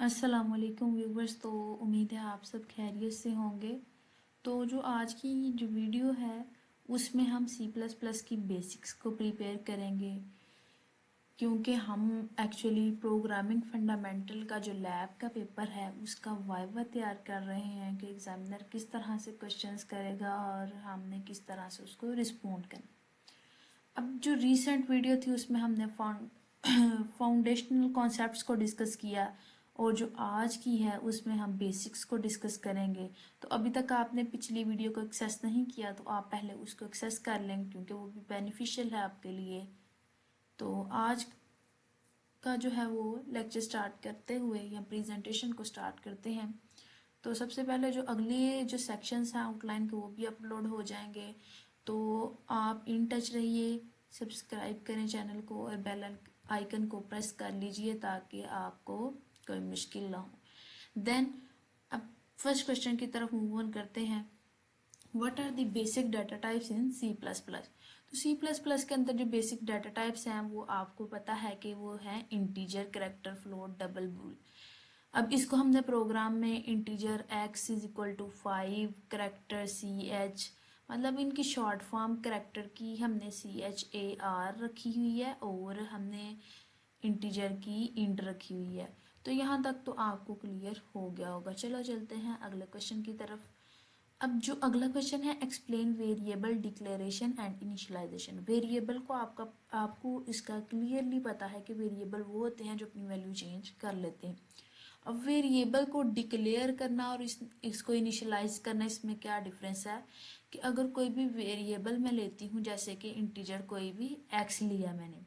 अस्सलाम वालेकुम व्यूवर्स। तो उम्मीद है आप सब खैरियत से होंगे। तो जो आज की जो वीडियो है उसमें हम सी प्लस प्लस की बेसिक्स को प्रिपेयर करेंगे, क्योंकि हम एक्चुअली प्रोग्रामिंग फंडामेंटल का जो लैब का पेपर है उसका वाइवा तैयार कर रहे हैं कि एग्ज़ामिनर किस तरह से क्वेश्चंस करेगा और हमने किस तरह से उसको रिस्पोंड करना। अब जो रीसेंट वीडियो थी उसमें हमने फाउंडेशनल कॉन्सेप्ट्स को डिस्कस किया, और जो आज की है उसमें हम बेसिक्स को डिस्कस करेंगे। तो अभी तक आपने पिछली वीडियो को एक्सेस नहीं किया तो आप पहले उसको एक्सेस कर लें, क्योंकि वो भी बेनिफिशियल है आपके लिए। तो आज का जो है वो लेक्चर स्टार्ट करते हुए या प्रेजेंटेशन को स्टार्ट करते हैं। तो सबसे पहले जो अगले जो सेक्शंस हैं आउटलाइन के वो भी अपलोड हो जाएंगे। तो आप इन टच रहिए, सब्सक्राइब करें चैनल को और बेल आइकन को प्रेस कर लीजिए ताकि आपको कोई मुश्किल ना हो। देन अब फर्स्ट क्वेश्चन की तरफ मूव ऑन करते हैं। What are the basic data types in C plus plus. तो सी प्लस प्लस के अंदर जो बेसिक डाटा टाइप्स हैं वो आपको पता है कि वो हैं integer, character, float, double, bool. अब इसको हमने प्रोग्राम में integer x is equal to 5, character CH, मतलब इनकी शॉर्ट फॉर्म करेक्टर की हमने CHAR रखी हुई है और हमने इंटीजर की इंट रखी हुई है। तो यहाँ तक तो आपको क्लियर हो गया होगा। चलो चलते हैं अगले क्वेश्चन की तरफ। अब जो अगला क्वेश्चन है, explain variable declaration and initialization. Variable को आपको इसका क्लियरली पता है कि वेरिएबल वो होते हैं जो अपनी वैल्यू चेंज कर लेते हैं। अब वेरिएबल को डिक्लेयर करना और इसको इनिशियलाइज करना, इसमें क्या डिफरेंस है कि अगर कोई भी वेरिएबल मैं लेती हूँ, जैसे कि इंटीजर कोई भी x लिया मैंने,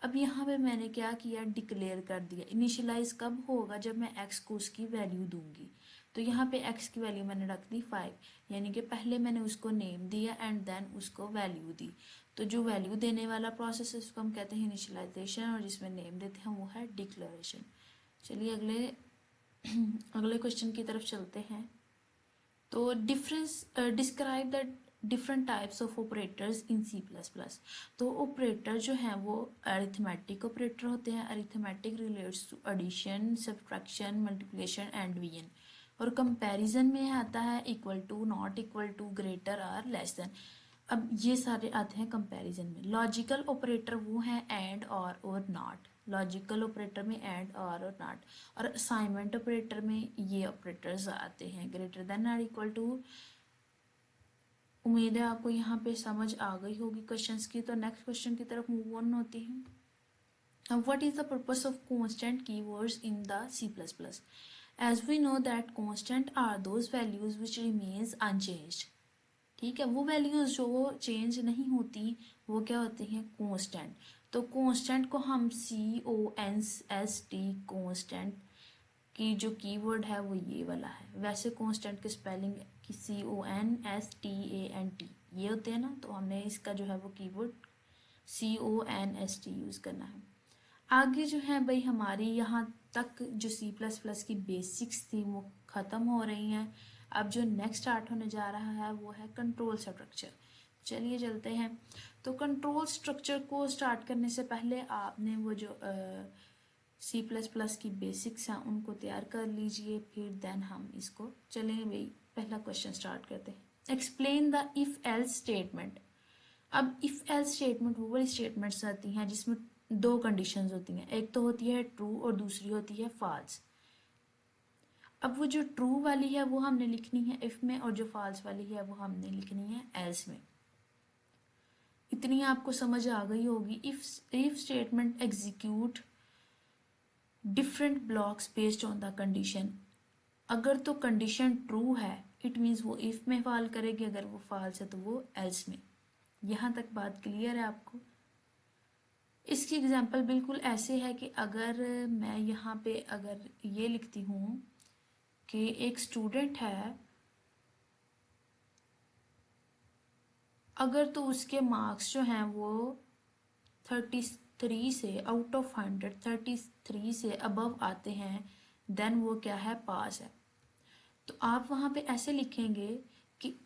अब यहाँ पे मैंने क्या किया, डिक्लेयर कर दिया। इनिशियलाइज कब होगा, जब मैं x को उसकी वैल्यू दूंगी। तो यहाँ पे x की वैल्यू मैंने रख दी 5, यानी कि पहले मैंने उसको नेम दिया एंड देन उसको वैल्यू दी। तो जो वैल्यू देने वाला प्रोसेस है उसको हम कहते हैं इनिशियलाइजेशन, और जिसमें नेम देते हैं वो है डिक्लेरेशन। चलिए अगले क्वेश्चन की तरफ चलते हैं। तो difference describe the different types of operators in C plus plus. तो ऑपरेटर जो हैं वो अरिथमेटिक ऑपरेटर होते हैं। Arithmetic relates to addition, subtraction, multiplication and division. और कंपैरिजन में आता है equal to, not equal to, greater और लेस देन। अब ये सारे आते हैं कंपैरिजन में। लॉजिकल ऑपरेटर वो हैं एंड और नॉट। लॉजिकल ऑपरेटर में एंड और नॉट। और असाइनमेंट ऑपरेटर में ये ऑपरेटर्स आते हैं, ग्रेटर देन और इक्वल टू। उम्मीद है आपको यहाँ पे समझ आ गई होगी क्वेश्चंस की। तो नेक्स्ट क्वेश्चन की तरफ मूव ऑन होती हैं। Now, what is the purpose of constant keywords in the C++? As we know that constant are those values which remains unchanged. ठीक है, वो वैल्यूज जो चेंज नहीं होती वो क्या होती हैं, कांस्टेंट। तो कांस्टेंट को हम CONST, कांस्टेंट की जो कीवर्ड है वो ये वाला है। वैसे कांस्टेंट की स्पेलिंग की CONSTANT ये होते हैं ना, तो हमने इसका जो है वो कीवर्ड CONST यूज़ करना है। आगे जो है भाई हमारी यहाँ तक जो C++ की बेसिक्स थी वो ख़त्म हो रही हैं। अब जो नेक्स्ट स्टार्ट होने जा रहा है वो है कंट्रोल स्ट्रक्चर। चलिए चलते हैं। तो कंट्रोल स्ट्रक्चर को स्टार्ट करने से पहले आपने वो जो C++ की बेसिक्स हैं उनको तैयार कर लीजिए, फिर देन हम इसको चलेंगे भाई। पहला क्वेश्चन स्टार्ट करते हैं। Explain the if else statement. अब इफ एल्स स्टेटमेंट वो वाली स्टेटमेंट्स आती हैं जिसमें दो कंडीशंस होती हैं, एक तो होती है ट्रू और दूसरी होती है फॉल्स। अब वो जो ट्रू वाली है वो हमने लिखनी है इफ में, और जो फॉल्स वाली है वो हमने लिखनी है एल्स में। इतनी आपको समझ आ गई होगी। If statement execute different blocks based on the condition. अगर तो कंडीशन ट्रू है इट मीन्स वो इफ में फॉल करेगी, अगर वो फॉल्स है तो वो एल्स में। यहाँ तक बात क्लियर है आपको। इसकी एग्जांपल बिल्कुल ऐसे है कि अगर मैं यहाँ पे अगर ये लिखती हूँ कि एक स्टूडेंट है, अगर तो उसके मार्क्स जो हैं वो 33 से आउट ऑफ 100 33 से अबव आते हैं, देन वो क्या है, पास है। तो आप वहाँ पे ऐसे लिखेंगे कि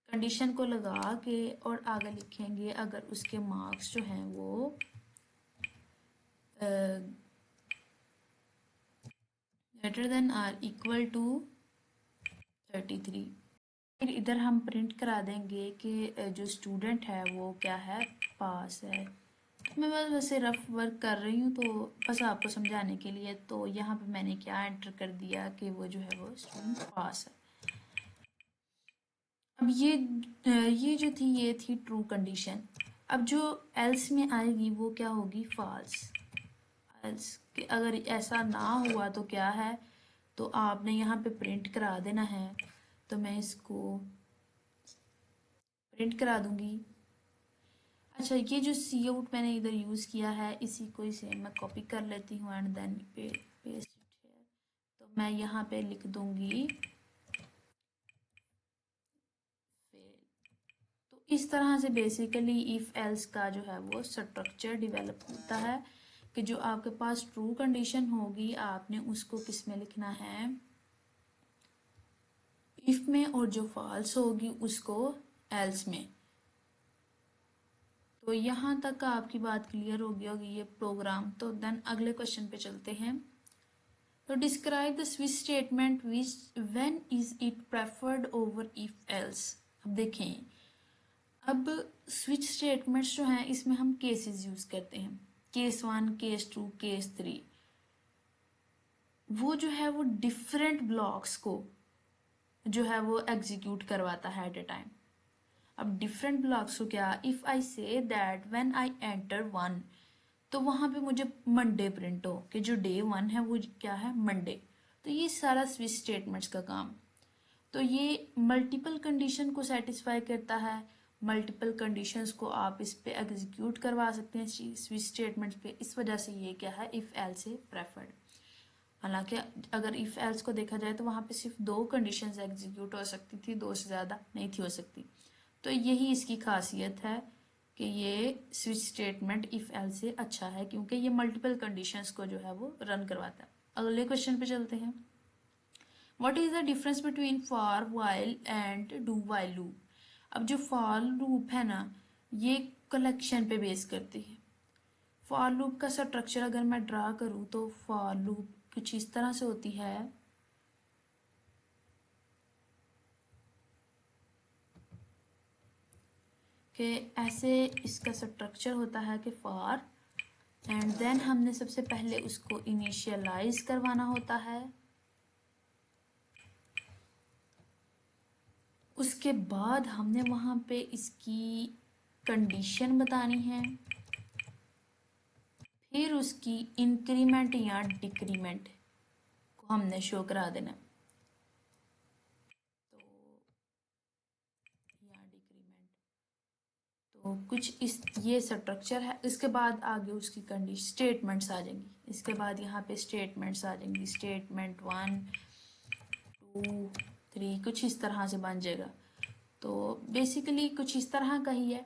कंडीशन को लगा के और आगे लिखेंगे अगर उसके मार्क्स जो हैं वो greater than or equal to 33। फिर इधर हम प्रिंट करा देंगे कि जो स्टूडेंट है वो क्या है, पास है। मैं बस वैसे रफ वर्क कर रही हूँ तो बस आपको समझाने के लिए। तो यहाँ पे मैंने क्या एंटर कर दिया कि वो जो है वो स्टूडेंट पास है। अब ये जो थी ये थी ट्रू कंडीशन। अब जो एल्स में आएगी वो क्या होगी, फॉल्स। एल्स कि अगर ऐसा ना हुआ तो क्या है, तो आपने यहाँ पे प्रिंट करा देना है। तो मैं इसको प्रिंट करा दूंगी। अच्छा, ये जो सी आउट मैंने इधर यूज़ किया है इसी को इसे मैं कॉपी कर लेती हूँ and then paste it here. तो मैं यहाँ पे लिख दूंगी फेल। तो इस तरह से बेसिकली इफ एल्स का जो है वो स्ट्रक्चर डेवलप होता है कि जो आपके पास ट्रू कंडीशन होगी आपने उसको किस में लिखना है, इफ में, और जो फॉल्स होगी उसको एल्स में। तो यहाँ तक आपकी बात क्लियर हो गई होगी ये प्रोग्राम। तो देन अगले क्वेश्चन पे चलते हैं। तो describe the switch statement which when is it preferred over if else. अब देखें, अब स्विच स्टेटमेंट्स जो हैं इसमें हम केसेस यूज करते हैं, केस 1, केस 2, केस 3। वो जो है वो डिफरेंट ब्लॉक्स को जो है वो एग्जीक्यूट करवाता है एट ए टाइम। अब डिफरेंट ब्लॉक्स को क्या, if I say that when I enter 1, तो वहां पे मुझे मंडे प्रिंट हो कि जो डे 1 है वो क्या है, मंडे। तो ये सारा स्विच स्टेटमेंट्स का काम। तो ये मल्टीपल कंडीशन को सेटिस्फाई करता है। मल्टीपल कंडीशंस को आप इस पे एग्जीक्यूट करवा सकते हैं स्विच स्टेटमेंट्स पे। इस वजह से ये क्या है, इफ एल्स से प्रेफर्ड। हालांकि अगर इफ एल्स को देखा जाए तो वहां पे सिर्फ 2 कंडीशंस एग्जीक्यूट हो सकती थी, 2 से ज़्यादा नहीं थी हो सकती। तो यही इसकी खासियत है कि ये स्विच स्टेटमेंट इफ एल्स से अच्छा है क्योंकि ये मल्टीपल कंडीशंस को जो है वो रन करवाता है। अगले क्वेश्चन पे चलते हैं। What is the difference between for while and do while loop. अब जो फॉर लूप है ना ये कलेक्शन पे बेस करती है। फॉर लूप का स्ट्रक्चर अगर मैं ड्रा करूँ तो फॉर लूप कुछ इस तरह से होती है कि ऐसे इसका स्ट्रक्चर होता है कि फॉर, एंड देन हमने सबसे पहले उसको इनिशियलाइज करवाना होता है। उसके बाद हमने वहां पे इसकी कंडीशन बतानी है, फिर उसकी इंक्रीमेंट या डिक्रीमेंट को हमने शो करा देना। तो या डिक्रीमेंट, तो कुछ इस ये स्ट्रक्चर है। इसके बाद आगे उसकी कंडीशन स्टेटमेंट्स आ जाएंगी। इसके बाद यहाँ पे स्टेटमेंट्स आ जाएंगी, स्टेटमेंट 1, 2, 3 कुछ इस तरह से बन जाएगा। तो बेसिकली कुछ इस तरह का ही है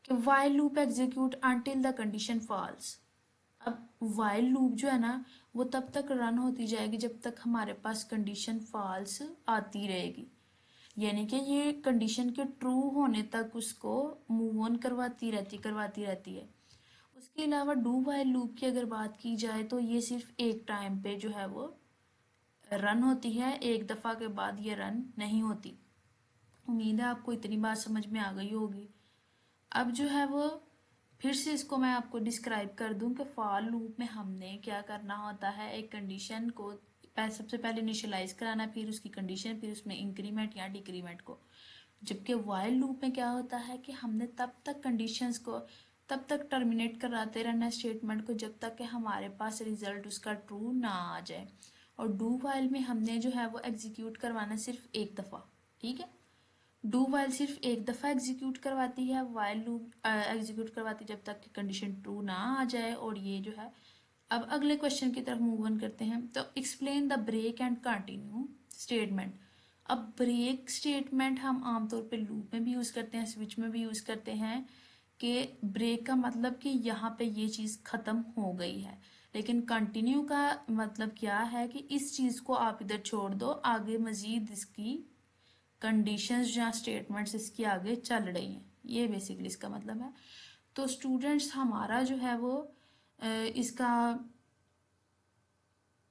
कि while loop execute until the condition false. अब वाइल लूप जो है ना वो तब तक रन होती जाएगी जब तक हमारे पास कंडीशन फॉल्स आती रहेगी। यानी कि ये कंडीशन के ट्रू होने तक उसको मूव ऑन करवाती रहती है। उसके अलावा डू वाइल लूप की अगर बात की जाए तो ये सिर्फ एक टाइम पे जो है वो रन होती है, एक दफ़ा के बाद ये रन नहीं होती। उम्मीद है आपको इतनी बात समझ में आ गई होगी। अब जो है वो फिर से इसको मैं आपको डिस्क्राइब कर दूं कि फॉर लूप में हमने क्या करना होता है, एक कंडीशन को सबसे पहले इनिशियलाइज कराना, फिर उसकी कंडीशन, फिर उसमें इंक्रीमेंट या डिक्रीमेंट को। जबकि वाइल लूप में क्या होता है कि हमने तब तक कंडीशंस को तब तक टर्मिनेट कराते रहना स्टेटमेंट को जब तक कि हमारे पास रिजल्ट उसका ट्रू ना आ जाए। और डू वाइल में हमने जो है वो एग्जीक्यूट करवाना सिर्फ एक दफ़ा, ठीक है। डू वाइल सिर्फ एक दफ़ा एग्जीक्यूट करवाती है, वाइल लूप एग्जीक्यूट करवाती जब तक कि कंडीशन ट्रू ना आ जाए। और ये जो है, अब अगले क्वेश्चन की तरफ मूव ऑन करते हैं। तो explain the break and continue statement. अब ब्रेक स्टेटमेंट हम आमतौर पे लूप में भी यूज़ करते हैं, स्विच में भी यूज़ करते हैं कि ब्रेक का मतलब कि यहाँ पे ये चीज़ ख़त्म हो गई है। लेकिन कंटिन्यू का मतलब क्या है कि इस चीज़ को आप इधर छोड़ दो, आगे मज़ीद इसकी कंडीशंस या स्टेटमेंट्स इसकी आगे चल रही हैं। ये बेसिकली इसका मतलब है। तो स्टूडेंट्स हमारा जो है वो इसका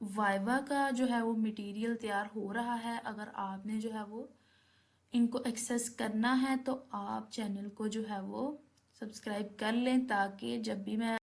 वाइवा का जो है वो मटेरियल तैयार हो रहा है। अगर आपने जो है वो इनको एक्सेस करना है तो आप चैनल को जो है वो सब्सक्राइब कर लें, ताकि जब भी मैं